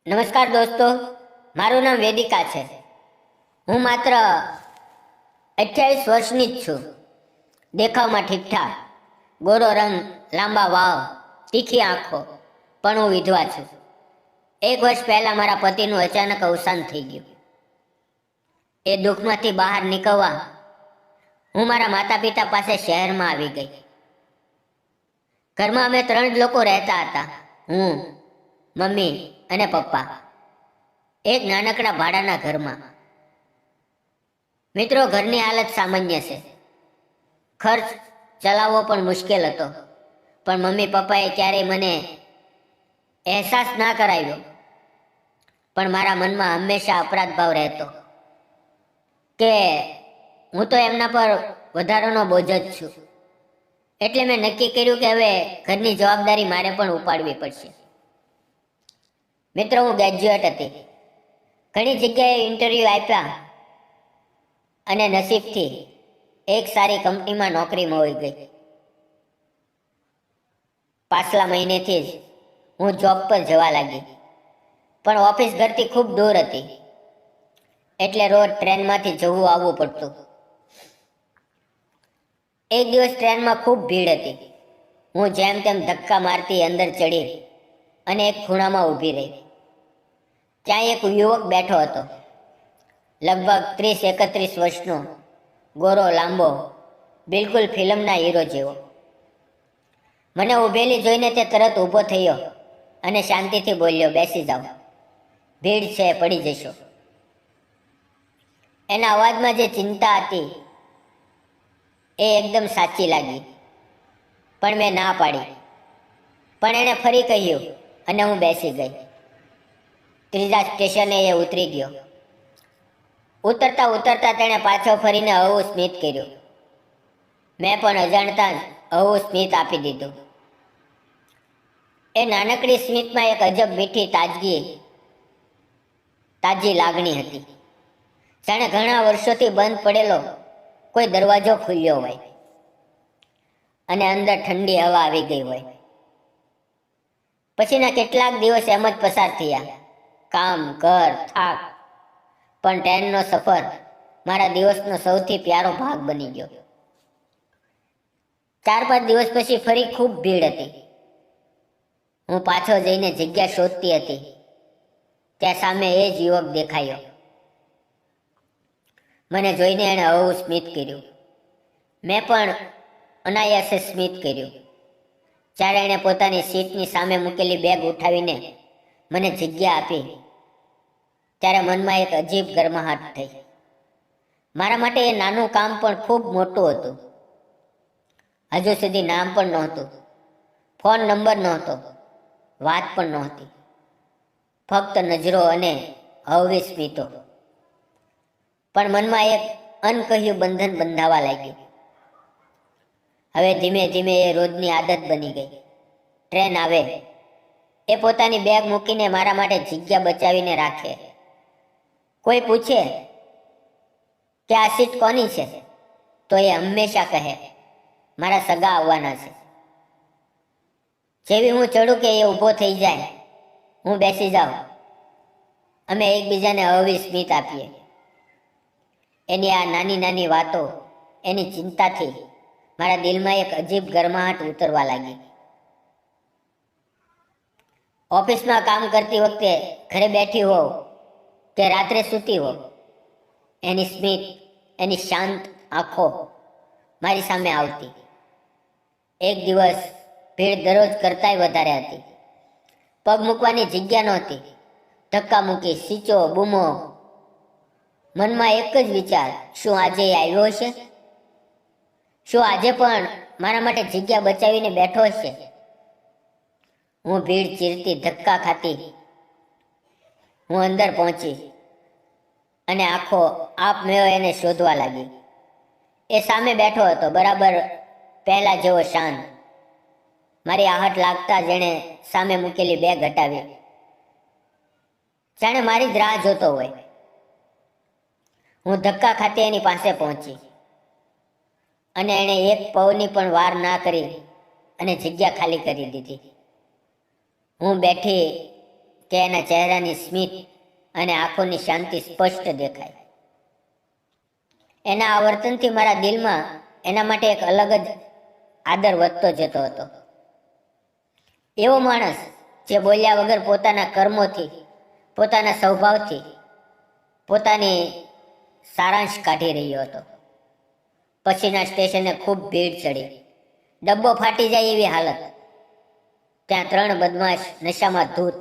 નમસ્કાર દોસ્તો, મારું નામ વેદિકા છે. હું માત્ર 28 વર્ષની જ છું. દેખાવમાં ઠીકઠાક, ગોરો રંગ, લાંબા વાળ, તીખી આંખો, પણ હું વિધવા છું. 1 વર્ષ પહેલા મારા પતિનું અચાનક અવસાન થઈ ગયું. એ દુઃખમાંથી બહાર નીકળવા હું મારા માતા પિતા પાસે શહેરમાં આવી ગઈ. ઘરમાં અમે 3 જ લોકો રહેતા હતા, હું, મમ્મી અને પપ્પા, એક નાનકડા ભાડાના ઘરમાં. મિત્રો, ઘરની હાલત સામાન્ય છે. ખર્ચ ચલાવવો પણ મુશ્કેલ હતો, પણ મમ્મી પપ્પાએ ક્યારેય મને અહેસાસ ના કરાવ્યો. પણ મારા મનમાં હંમેશા અપરાધ ભાવ રહેતો કે હું તો એમના પર વધારાનો બોજ જ છું. એટલે મેં નક્કી કર્યું કે હવે ઘરની જવાબદારી મારે પણ ઉપાડવી પડશે. મિત્રો, હું ગ્રેજ્યુએટ હતી. ઘણી જગ્યાએ ઇન્ટરવ્યૂ આપ્યા અને નસીબથી એક સારી કંપનીમાં નોકરી મળી ગઈ. પાછલા મહિનેથી જ હું જોબ પર જવા લાગી, પણ ઓફિસ ઘરથી ખૂબ દૂર હતી, એટલે રોજ ટ્રેનમાંથી જવું આવવું પડતું. એક દિવસ ટ્રેનમાં ખૂબ ભીડ હતી. હું જેમ તેમ ધક્કા મારતી અંદર ચડી અને એક ખૂણામાં ઊભી રહી. ત્યાં એક યુવક બેઠો હતો, લગભગ 30-31 વર્ષનો, ગોરો, લાંબો, બિલકુલ ફિલ્મના હીરો જેવો. મને ઊભેલી જોઈને તે તરત ઊભો થયો અને શાંતિથી બોલ્યો, બેસી જાઓ, ભીડ છે, પડી જશો. એના અવાજમાં જે ચિંતા હતી એ એકદમ સાચી લાગી, પણ મેં ના પાડી. પણ એણે ફરી કહ્યું અને હું બેસી ગઈ. ત્રીજા સ્ટેશને એ ઉતરી ગયો. ઉતરતા ઉતરતા તેણે પાછો ફરીને હળવું સ્મિત કર્યું. મેં પણ અજાણતા જ હળવું સ્મિત આપી દીધું. એ નાનકડી સ્મિતમાં એક અજબ મીઠી તાજી લાગણી હતી, જાણે ઘણા વર્ષોથી બંધ પડેલો કોઈ દરવાજો ખુલ્યો હોય અને અંદર ઠંડી હવા આવી ગઈ હોય. પછીના કેટલાક દિવસ એમ જ પસાર થયા, કામ, ઘર, થાક, પણ ટ્રેનનો સફર મારા દિવસનો સૌથી પ્યારો ભાગ બની ગયો. 4-5 દિવસ પછી ફરી ખૂબ ભીડ હતી. હું પાછો જઈને જગ્યા શોધતી હતી, ત્યાં સામે એ જ યુવક દેખાયો. મને જોઈને એણે હળવું સ્મિત કર્યું. મેં પણ અનાયાસે સ્મિત કર્યું. જ્યારે એણે પોતાની સીટની સામે મૂકેલી બેગ ઉઠાવીને મને જગ્યા આપી, ત્યારે મનમાં એક અજીબ ગરમાહટ થઈ. મારા માટે એ નાનું કામ પણ ખૂબ મોટું હતું. હજુ સુધી નામ પણ નહોતું, ફોન નંબર નહોતો, વાત પણ નહોતી, ફક્ત નજરો અને હળવી સ્મિતો. પણ મનમાં એક અનકહ્યું બંધન બંધાવા લાગ્યું. હવે ધીમે ધીમે એ રોજની આદત બની ગઈ. ટ્રેન આવે, એ પોતાની બેગ મૂકીને મારા માટે જગ્યા બચાવીને રાખે. કોઈ પૂછે કે આ સીટ કોની છે, તો એ હંમેશા કહે, મારા સગા આવવાના છે. જેવી હું ચડું કે એ ઊભો થઈ જાય, હું બેસી જાઉં, અમે એકબીજાને હળવી સ્મિત આપીએ. એની આ નાની નાની વાતો, એની ચિંતાથી મારા દિલમાં એક અજીબ ગરમાહટ ઉતરવા લાગી. ઓફિસમાં કામ કરતી વખતે, ઘરે બેઠી હોવ કે રાત્રે સૂતી હોવ, એની સ્મિત, એની શાંત આંખો મારી સામે આવતી. એક દિવસ ભીડ દરરોજ કરતાંય વધારે હતી. પગ મૂકવાની જગ્યા નહોતી. ધક્કા મૂકી, સીચો, બૂમો. મનમાં એક જ વિચાર, શું આજે એ આવ્યો હશે? શું આજે પણ મારા માટે જગ્યા બચાવીને બેઠો હશે? હું ભીડ ચીરતી, ધક્કા ખાતી, હું અંદર પહોંચી અને આખો આપમેળે એને શોધવા લાગી. એ સામે બેઠો હતો, બરાબર પહેલા જેવો શાંત. મારી આહટ લાગતા જ એણે સામે મૂકેલી બેગ હટાવી, જાણે મારી જ રાહ જોતો હોય. હું ધક્કા ખાતી એની પાસે પહોંચી અને એણે એક પવની પણ વાર ના કરી અને જગ્યા ખાલી કરી દીધી. હું બેઠી કે એના ચહેરાની સ્મિત અને આંખોની શાંતિ સ્પષ્ટ દેખાય. એના આ વર્તનથી મારા દિલમાં એના માટે એક અલગ જ આદર વધતો જતો હતો. એવો માણસ જે બોલ્યા વગર પોતાના કર્મોથી, પોતાના સ્વભાવથી પોતાની સારાંશ કાઢી રહ્યો હતો. પછીના સ્ટેશને ખૂબ ભીડ ચડી. ડબ્બો ફાટી જાય એવી હાલત. ત્યાં 3 બદમાશ નશામાં ધૂત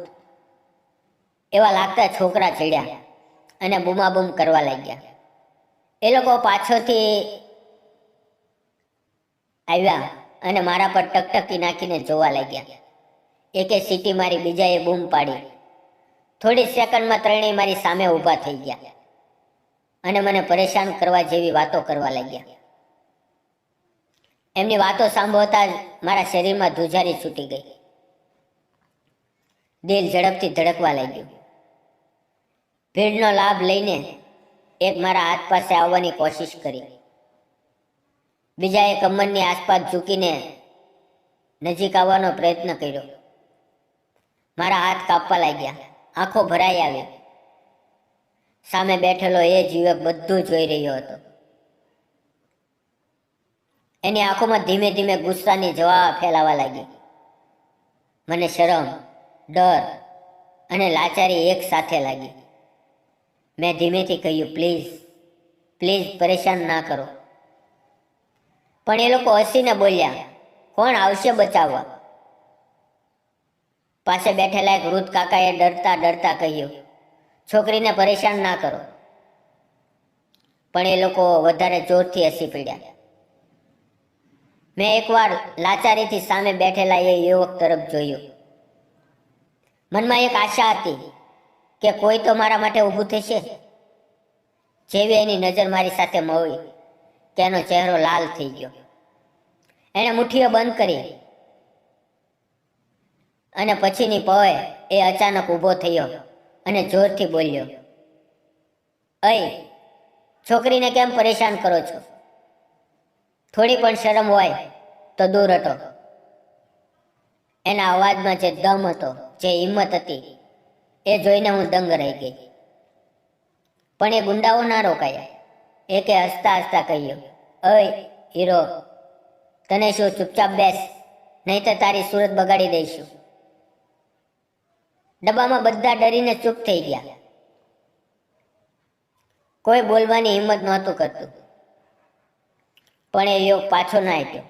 એવા લાગતા છોકરા ચડ્યા અને બૂમાબૂમ કરવા લાગ્યા. એ લોકો પાછળથી આવ્યા અને મારા પર ટકટકી નાખીને જોવા લાગ્યા. એકે સીટી મારી, બીજાએ બૂમ પાડી. થોડી સેકન્ડમાં ત્રણેય મારી સામે ઊભા થઈ ગયા અને મને પરેશાન કરવા જેવી વાતો કરવા લાગ્યા. એમની વાતો સાંભળતા જ મારા શરીરમાં ધ્રુજારી છૂટી ગઈ. દિલ ઝડપથી ધડકવા લાગ્યું. ભીડનો લાભ લઈને એક મારા હાથ પાસે આવવાની કોશિશ કરી. બીજાએ કમરની આસપાસ ઝૂકીને નજીક આવવાનો પ્રયત્ન કર્યો. મારા હાથ કાપવા લાગ્યા. આંખો ભરાઈ આવી. સામે બેઠેલો એ જ યુવક બધું જોઈ રહ્યો હતો. એની આંખોમાં ધીમે ધીમે ગુસ્સાની જવા ફેલાવા લાગી. મને શરમ, ડર અને લાચારી એક સાથે લાગી. મેં ધીમેથી કહ્યું, પ્લીઝ પ્લીઝ પરેશાન ના કરો. પણ એ લોકો હસીને બોલ્યા, કોણ આવશે બચાવવા? પાસે બેઠેલા એક વૃદ્ધ કાકાએ ડરતા ડરતા કહ્યું, છોકરીને પરેશાન ના કરો. પણ એ લોકો વધારે જોરથી હસી પડ્યા. મેં એકવાર લાચારીથી સામે બેઠેલા એ યુવક તરફ જોયું. મનમાં એક આશા હતી કે કોઈ તો મારા માટે ઊભું થશે. જેવી એની નજર મારી સાથે મળી કે એનો ચહેરો લાલ થઈ ગયો. એણે મુઠ્ઠીઓ બંધ કરી અને પછીની પળે એ અચાનક ઊભો થયો અને જોરથી બોલ્યો, અય, છોકરીને કેમ પરેશાન કરો છો? થોડી પણ શરમ હોય તો દૂર હટો. એના અવાજમાં જે દમ હતો, જે હિંમત હતી, એ જોઈને હું દંગ રહી ગઈ. પણ એ ગુંડાઓ ના રોકાયા. એકે હસતા હસતા કહ્યું, અય હીરો, તને શું, ચૂપચાપ બેસ, નહીં તો તારી સુરત બગાડી દઈશું. ડબ્બામાં બધા ડરીને ચૂપ થઈ ગયા. કોઈ બોલવાની હિંમત નહોતું કરતું. પણ એ યુવક પાછો ના હટ્યો.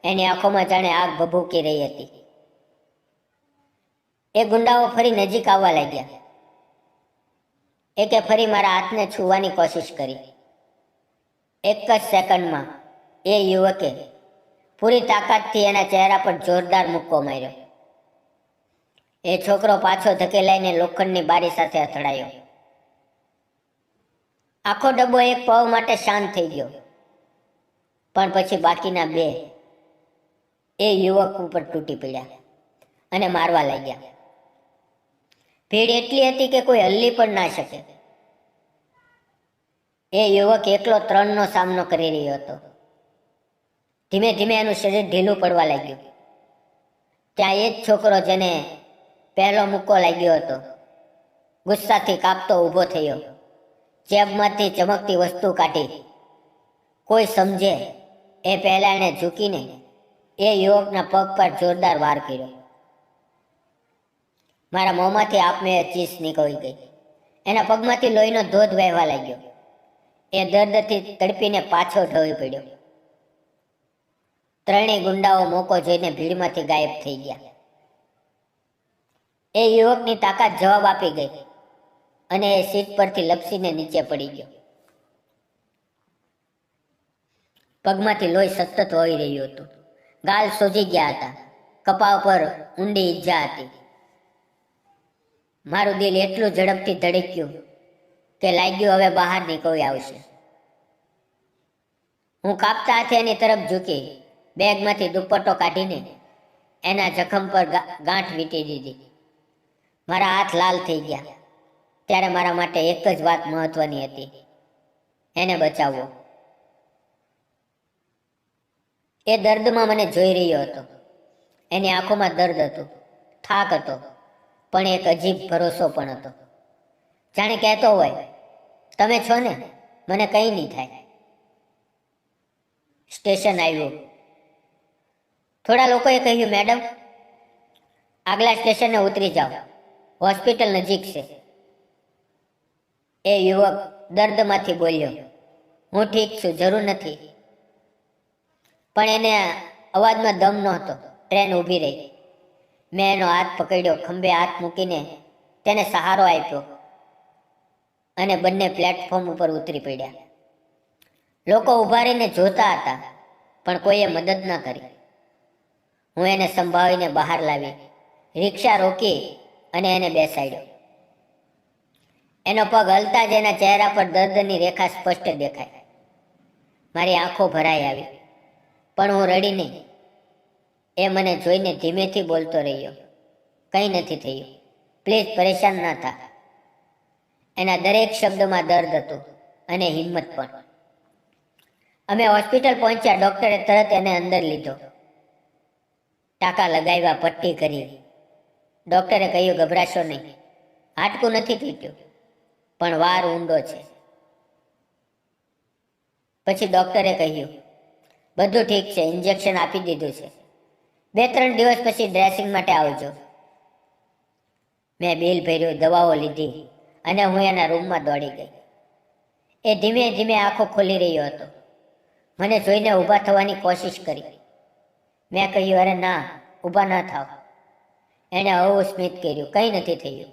એની આંખોમાં જાણે આગ ભભૂકી રહી હતી. એ ગુંડાઓ ફરી નજીક આવવા લાગ્યા. એકે ફરી મારા હાથને છૂવાની કોશિશ કરી. એક જ સેકન્ડમાં એ યુવકે પૂરી તાકાતથી એના ચહેરા પર જોરદાર મુક્કો માર્યો. એ છોકરો પાછો ધકેલાઈને લોખંડની બારી સાથે અથડાયો. આખો ડબ્બો એક પળ માટે શાંત થઈ ગયો. પણ પછી બાકીના 2 એ યુવક ઉપર તૂટી પડ્યા અને મારવા લાગ્યા. ભીડ એટલી હતી કે કોઈ હલ્લી પણ ના શકે. એ યુવક એકલો 3નો સામનો કરી રહ્યો હતો. ધીમે ધીમે એનું શરીર ઢીલું પડવા લાગ્યું. ત્યાં એ જ છોકરો જેને પહેલો મુક્કો લાગ્યો હતો, ગુસ્સાથી કાપતો ઊભો થયો. જેબમાંથી ચમકતી વસ્તુ કાઢી. કોઈ સમજે એ પહેલા એણે ઝૂકીને એ યુવકના પગ પર જોરદાર વાર કર્યો. મારા મોંમાંથી આપમેળે ચીસ નીકળી ગઈ. એના પગમાંથી લોહીનો ધોધ વહેવા લાગ્યો. એ દર્દથી તડપીને પાછો ઢળી પડ્યો. 3 ગુંડાઓ મોકો જોઈને ભીડમાંથી ગાયબ થઈ ગયા. એ યુવકની તાકાત જવાબ આપી ગઈ અને એ સીટ પરથી લપસીને નીચે પડી ગયો. પગમાંથી લોહી સતત વહી રહ્યું હતું. ગાલ સોજી ગયા હતા. કપાળ પર ઊંડી ઈજા હતી. મારું દિલ એટલું ઝડપથી ધડક્યું કે લાગ્યું હવે બહાર નીકળી આવશે. હું કાપતા હાથે એની તરફ ઝૂકી બેગમાંથી દુપટ્ટો કાઢીને એના જખમ પર ગાંઠ વીંટી દીધી. મારા હાથ લાલ થઈ ગયા. ત્યારે મારા માટે એક જ વાત મહત્વની હતી, એને બચાવવો. એ દર્દમાં મને જોઈ રહ્યો હતો. એની આંખોમાં દર્દ હતું, થાક હતો, પણ એક અજીબ ભરોસો પણ હતો. જાણે કહેતો હોય, તમે છો ને, મને કંઈ નહીં થાય. સ્ટેશન આવ્યું. થોડા લોકોએ કહ્યું, મેડમ, આગલા સ્ટેશને ઉતરી જાઓ, હોસ્પિટલ નજીક છે. એ યુવક દર્દમાંથી બોલ્યો, હું ઠીક છું, જરૂર નથી. પણ એને અવાજમાં દમ નહોતો. ટ્રેન ઊભી રહી. મેં એનો હાથ પકડ્યો, ખંભે હાથ મૂકીને તેને સહારો આપ્યો અને બંને પ્લેટફોર્મ ઉપર ઉતરી પડ્યા. લોકો ઊભા રહીને જોતા હતા, પણ કોઈએ મદદ ન કરી. હું એને સંભાળીને બહાર લાવી, રિક્ષા રોકી અને એને બેસાડ્યો. એનો પગ હલતા જ એના ચહેરા પર દર્દની રેખા સ્પષ્ટ દેખાય. મારી આંખો ભરાઈ આવી, પણ હું રડી નહીં. એ મને જોઈને ધીમેથી બોલતો રહ્યો, કંઈ નથી થયું, પ્લીઝ પરેશાન ના થા. એના દરેક શબ્દમાં દર્દ હતું અને હિંમત પણ. અમે હોસ્પિટલ પહોંચ્યા. ડૉક્ટરે તરત એને અંદર લીધો, ટાંકા લગાવ્યા, પટ્ટી કરી. ડૉક્ટરે કહ્યું, ગભરાશો નહીં, હાડકું નથી તૂટ્યું, પણ વાર ઊંડો છે. પછી ડૉક્ટરે કહ્યું, બધું ઠીક છે, ઇન્જેક્શન આપી દીધું છે, 2-3 દિવસ પછી ડ્રેસિંગ માટે આવજો. મેં બિલ ભર્યું, દવાઓ લીધી અને હું એના રૂમમાં દોડી ગઈ. એ ધીમે ધીમે આંખો ખોલી રહ્યો હતો. મને જોઈને ઊભા થવાની કોશિશ કરી. મેં કહ્યું, અરે ના, ઊભા ના થાવ. એણે હળવું સ્મિત કર્યું, કંઈ નથી થયું,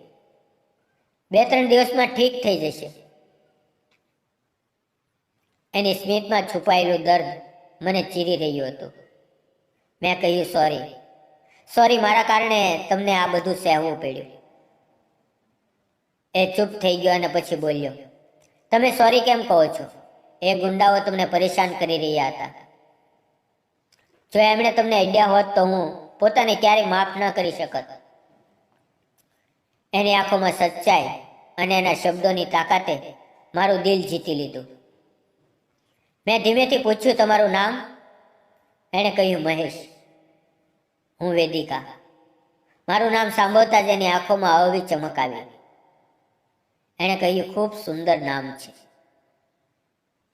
2-3 દિવસમાં ઠીક થઈ જશે. એની સ્મિતમાં છુપાયેલું દર્દ મને ચીરી રહ્યું હતું. મેં કહ્યું, સોરી, મારા કારણે તમને આ બધું સહેવું પડ્યું. એ ચૂપ થઈ ગયો અને પછી બોલ્યો, તમે સોરી કેમ કહો છો? એ ગુંડાઓ તમને પરેશાન કરી રહ્યા હતા. જો એમણે તમને અડ્યા હોત તો હું પોતાને ક્યારેય માફ ન કરી શકત. એની આંખોમાં સચ્ચાઈ અને એના શબ્દોની તાકાતે મારું દિલ જીતી લીધું. મેં ધીમેથી પૂછ્યું, તમારું નામ? એણે કહ્યું, મહેશ. હું વેદિકા. મારું નામ સાંભળતા જ એની આંખોમાં અવી ચમક આવી. એણે કહ્યું, ખૂબ સુંદર નામ છે,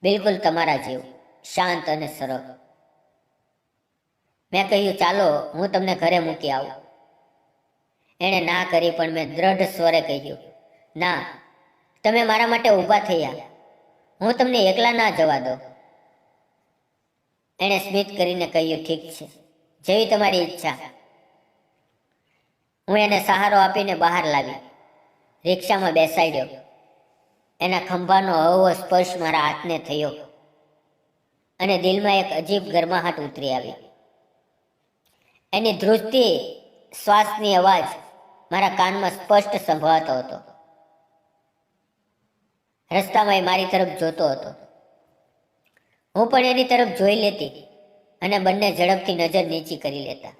બિલકુલ તમારા જેવું, શાંત અને સરળ. મેં કહ્યું, ચાલો હું તમને ઘરે મૂકી આવું. એણે ના કરી, પણ મેં દ્રઢ સ્વરે કહ્યું, ના, તમે મારા માટે ઊભા થયા, હું તમને એકલા ના જવા દઉં. એણે સ્મિત કરીને કહ્યું, ઠીક છે, જેવી તમારી ઈચ્છા. હું એને સહારો આપીને બહાર લાવી, રિક્ષામાં બેસાડ્યો. એના ખંભાનો હળવો સ્પર્શ મારા હાથને થયો અને દિલમાં એક અજીબ ગરમાહટ ઉતરી આવી. એની ધ્રુજતી શ્વાસની અવાજ મારા કાનમાં સ્પષ્ટ સંભળાતો હતો. રસ્તામાં એ મારી તરફ જોતો હતો. હું પણ એની તરફ જોઈ લેતી અને બંને ઝડપથી નજર નીચી કરી લેતા.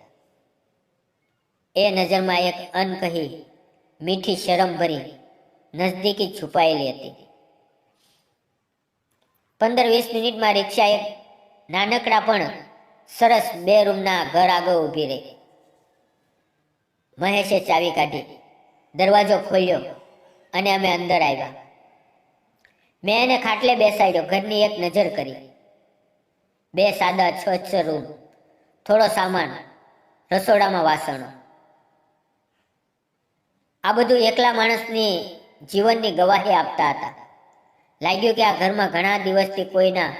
એ નજરમાં એક અનકહી મીઠી શરમ ભરી નજદીકી છુપાયેલી હતી. 15-20 મિનિટમાં રિક્ષા એક નાનકડા પણ સરસ 2 રૂમના ઘર આગળ ઊભી રહી. મહેશે ચાવી કાઢી, દરવાજો ખોલ્યો અને અમે અંદર આવ્યા. મેં એને ખાટલે બેસાડ્યો, ઘરની એક નજર કરી. 2 સાદા સ્વચ્છ રૂમ, થોડો સામાન, રસોડામાં વાસણો. આ બધું એકલા માણસની જીવનની ગવાહી આપતા હતા. લાગ્યું કે આ ઘરમાં ઘણા દિવસથી કોઈના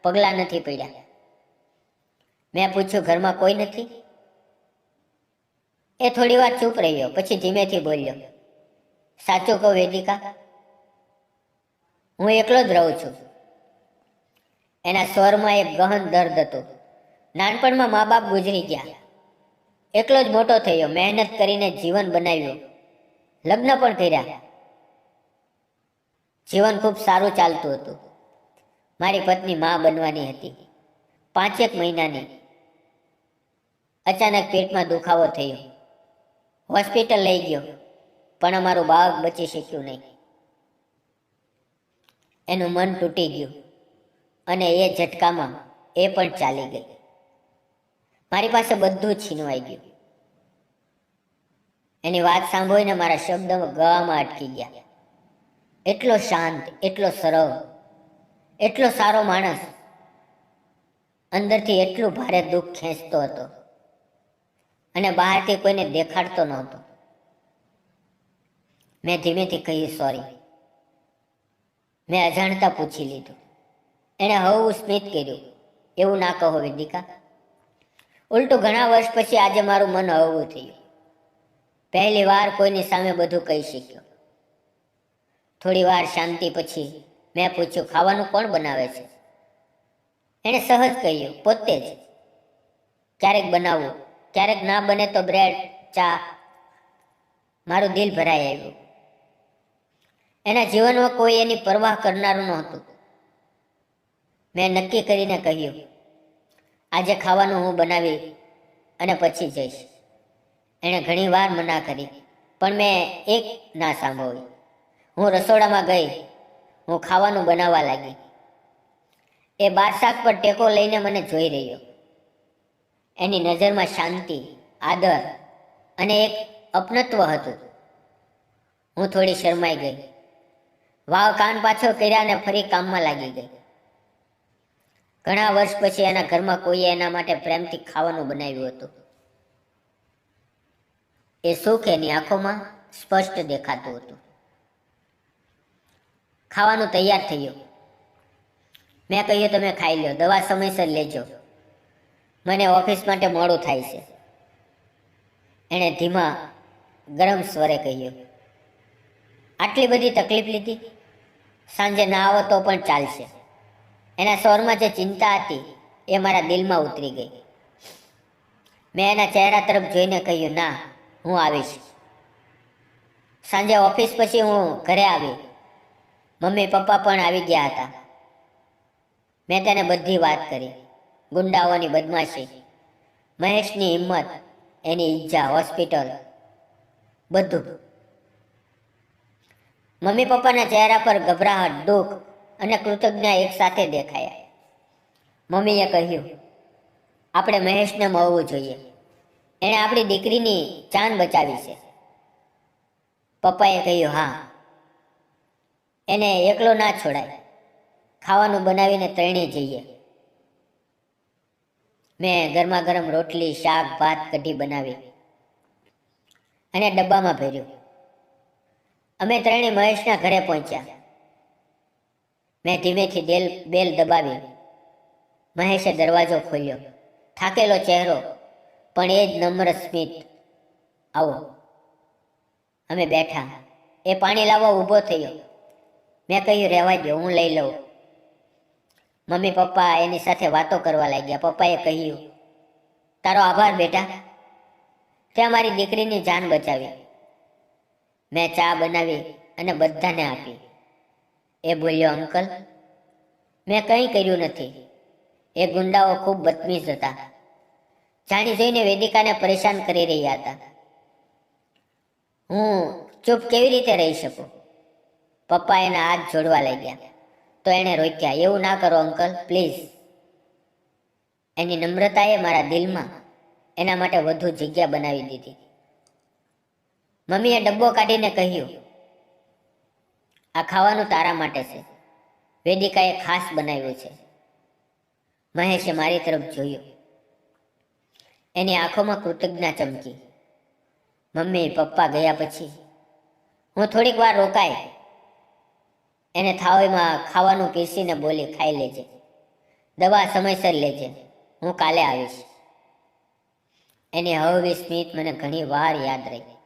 પગલાં નથી પડ્યા. મેં પૂછ્યું, ઘરમાં કોઈ નથી? એ થોડી વાર ચૂપ રહ્યો, પછી ધીમેથી બોલ્યો, સાચું કહું વેદિકા, હું એકલો જ રહું છું. એના સ્વરમાં એક ગહન દર્દ હતું. નાનપણમાં મા બાપ ગુજરી ગયા, એકલો જ મોટો થયો, મહેનત કરીને જીવન બનાવ્યું, લગ્ન પણ કર્યા. જીવન ખૂબ સારું ચાલતું હતું. મારી પત્ની મા બનવાની હતી, 5 મહિનાની. અચાનક પેટમાં દુખાવો થયો, હોસ્પિટલ લઈ ગયો, પણ અમારું બાળક બચી શક્યું નહીં. એનું મન તૂટી ગયું અને એ ઝટકામાં એ પણ ચાલી ગઈ. મારી પાસે બધું જ છીનવાઈ ગયું. એની વાત સાંભળીને મારા શબ્દ ગળામાં અટકી ગયા. એટલો શાંત, એટલો સરળ, એટલો સારો માણસ, અંદરથી એટલું ભારે દુઃખ ખેંચતો હતો અને બહારથી કોઈને દેખાડતો નહોતો. મેં ધીમેથી કહ્યું, સોરી. મેં અજાણતા પૂછી લીધું. એણે હળવું સ્મિત કર્યું. એવું ના કહો વેદિકા. ઉલટું ઘણા વર્ષ પછી આજે મારું મન હળવું થયું. પહેલી વાર કોઈની સામે બધું કહી શક્યો. થોડી વાર શાંતિ પછી મેં પૂછ્યું, ખાવાનું કોણ બનાવે છે? એણે સહજ કહ્યું, પોતે જ. ક્યારેક બનાવવું, ક્યારેક ના બને તો બ્રેડ, ચા. મારું દિલ ભરાઈ આવ્યું. એના જીવનમાં કોઈ એની પરવાહ કરનારું નહોતું. મેં નક્કી કરીને કહ્યું, આજે ખાવાનું હું બનાવી અને પછી જઈશ. એણે ઘણી વાર મના કરી, પણ મેં એક ના સાંભળી. હું રસોડામાં ગઈ. હું ખાવાનું બનાવવા લાગી. એ બારશાક પર ટેકો લઈને મને જોઈ રહ્યો. એની નજરમાં શાંતિ, આદર અને એક અપનત્વ હતું. હું થોડી શરમાઈ ગઈ. વાવ કાન પાછો કર્યા અને ફરી કામમાં લાગી ગઈ. ઘણા વર્ષ પછી એના ઘરમાં કોઈએ એના માટે પ્રેમથી ખાવાનું બનાવ્યું હતું. એ સુખ એની આંખોમાં સ્પષ્ટ દેખાતું હતું. ખાવાનું તૈયાર થયું. મેં કહ્યું, તમે ખાઈ લો, દવા સમયસર લેજો, મને ઓફિસ માટે મોડું થાય છે. એણે ધીમા ગરમ સ્વરે કહ્યું, આટલી બધી તકલીફ લીધી? સાંજે ના આવો તો પણ ચાલશે. એના સ્વરમાં જે ચિંતા હતી એ મારા દિલમાં ઉતરી ગઈ. મેં એના ચહેરા તરફ જોઈને કહ્યું, ના, હું આવીશ. સાંજે ઓફિસ પછી હું ઘરે આવી. મમ્મી પપ્પા પણ આવી ગયા હતા. મેં તેને બધી વાત કરી. ગુંડાઓની બદમાશી, મહેશની હિંમત, એની ઈજા, હોસ્પિટલ, બધું. મમ્મી પપ્પાના ચહેરા પર ગભરાહટ, દુઃખ અને કૃતજ્ઞતા એક સાથે દેખાયા. મમ્મીએ કહ્યું, આપણે મહેશને મળવું જોઈએ. એણે આપણી દીકરીની જાન બચાવી છે. પપ્પાએ કહ્યું, હા, એને એકલો ના છોડાય. ખાવાનું બનાવીને ત્રણેય જઈએ. મેં ગરમા ગરમ રોટલી, શાક, ભાત, કઢી બનાવી અને ડબ્બામાં ભર્યું. અમે ત્રણેય મહેશના ઘરે પહોંચ્યા. મેં ધીમેથી બેલ દબાવી. મહેશે દરવાજો ખોલ્યો. થાકેલો ચહેરો, પણ એ જ નમ્ર સ્મિત. આવો. અમે બેઠા. એ પાણી લાવવા ઊભો થયો. મેં કહ્યું, રહેવા દો, હું લઈ લઉં. મમ્મી પપ્પા એની સાથે વાતો કરવા લાગ્યા. પપ્પાએ કહ્યું, તારો આભાર બેટા, તે અમારી દીકરીની જાન બચાવી. મેં ચા બનાવી અને બધાને આપી. એ બોલ્યો, અંકલ, મેં કંઈ કર્યું નથી. એ ગુંડાઓ ખૂબ બદતમીઝ હતા. જાણી જોઈને વેદિકાને પરેશાન કરી રહ્યા હતા. હું ચૂપ કેવી રીતે રહી શકું? પપ્પા એના હાથ જોડવા લાગ્યા તો એણે રોક્યા. એવું ના કરો અંકલ, પ્લીઝ. એની નમ્રતાએ મારા દિલમાં એના માટે વધુ જગ્યા બનાવી દીધી. મમ્મીએ ડબ્બો કાઢીને કહ્યું, આ ખાવાનું તારા માટે છે. વેદિકાએ ખાસ બનાવ્યું છે. મહેશે મારી તરફ જોયું. એની આંખોમાં કૃતજ્ઞતા ચમકી. મમ્મી પપ્પા ગયા પછી હું થોડીક વાર રોકાઈ. એને થાળીમાં ખાવાનું પીસીને બોલી, ખાઈ લેજે, દવા સમયસર લેજે, હું કાલે આવીશ. એની હળવી સ્મિત મને ઘણી વાર યાદ રહી.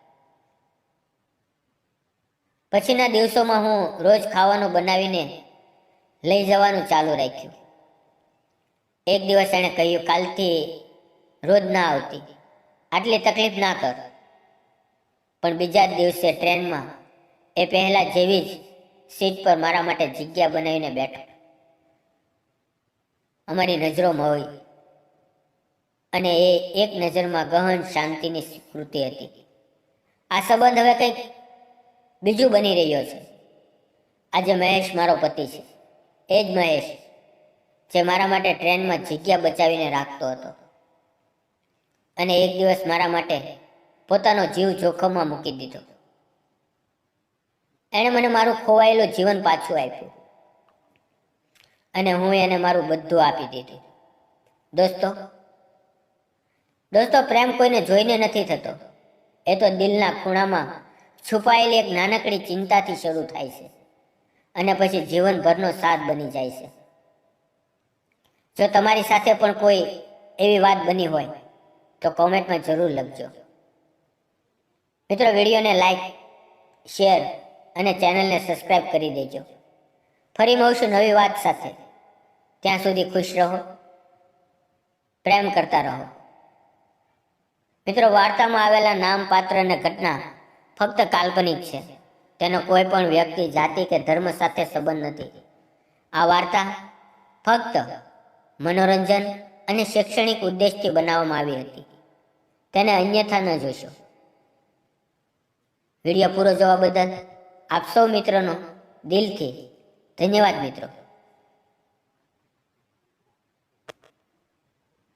પછીના દિવસોમાં હું રોજ ખાવાનું બનાવીને લઈ જવાનું ચાલુ રાખ્યું. એક દિવસ એણે કહ્યું, કાલથી રોજ ના આવતી, આટલી તકલીફ ના કર. પણ બીજા જ દિવસે ટ્રેનમાં એ પહેલા જેવી જ સીટ પર મારા માટે જગ્યા બનાવીને બેઠો. અમારી નજરો મળી અને એ એક નજરમાં ગહન શાંતિની સ્ફૂર્તિ હતી. આ સંબંધ હવે કંઈક બીજું બની રહ્યો છે. આજે મહેશ મારો પતિ છે. એ જ મહેશ જે મારા માટે ટ્રેનમાં જગ્યા બચાવીને રાખતો હતો અને એક દિવસ મારા માટે પોતાનો જીવ જોખમમાં મૂકી દીધો. એણે મને મારું ખોવાયેલું જીવન પાછું આપ્યું અને હું એને મારું બધું આપી દીધું. દોસ્તો, પ્રેમ કોઈને જોઈને નથી થતો. એ તો દિલના ખૂણામાં છુપાયેલી એક નાનકડી ચિંતાથી શરૂ થાય છે અને પછી જીવનભરનો સાથ બની જાય છે. જો તમારી સાથે પણ કોઈ એવી વાત બની હોય તો કોમેન્ટમાં જરૂર લખજો. મિત્રો, વિડીયોને લાઈક, શેર અને ચેનલને સબસ્ક્રાઇબ કરી દેજો. ફરી મળશું નવી વાત સાથે. ત્યાં સુધી ખુશ રહો, પ્રેમ કરતા રહો. મિત્રો, વાર્તામાં આવેલા નામ, પાત્ર અને ઘટના ફક્ત કાલ્પનિક છે. તેનો કોઈ પણ વ્યક્તિ, જાતિ કે ધર્મ સાથે સંબંધ નથી. આ વાર્તા ફક્ત મનોરંજન અને શૈક્ષણિક ઉદ્દેશથી બનાવવામાં આવી હતી. તેને અન્યથા ન જોશો. વિડીયો પૂરો જોવા બદલ આપ સૌ મિત્રોનો દિલથી ધન્યવાદ મિત્રો.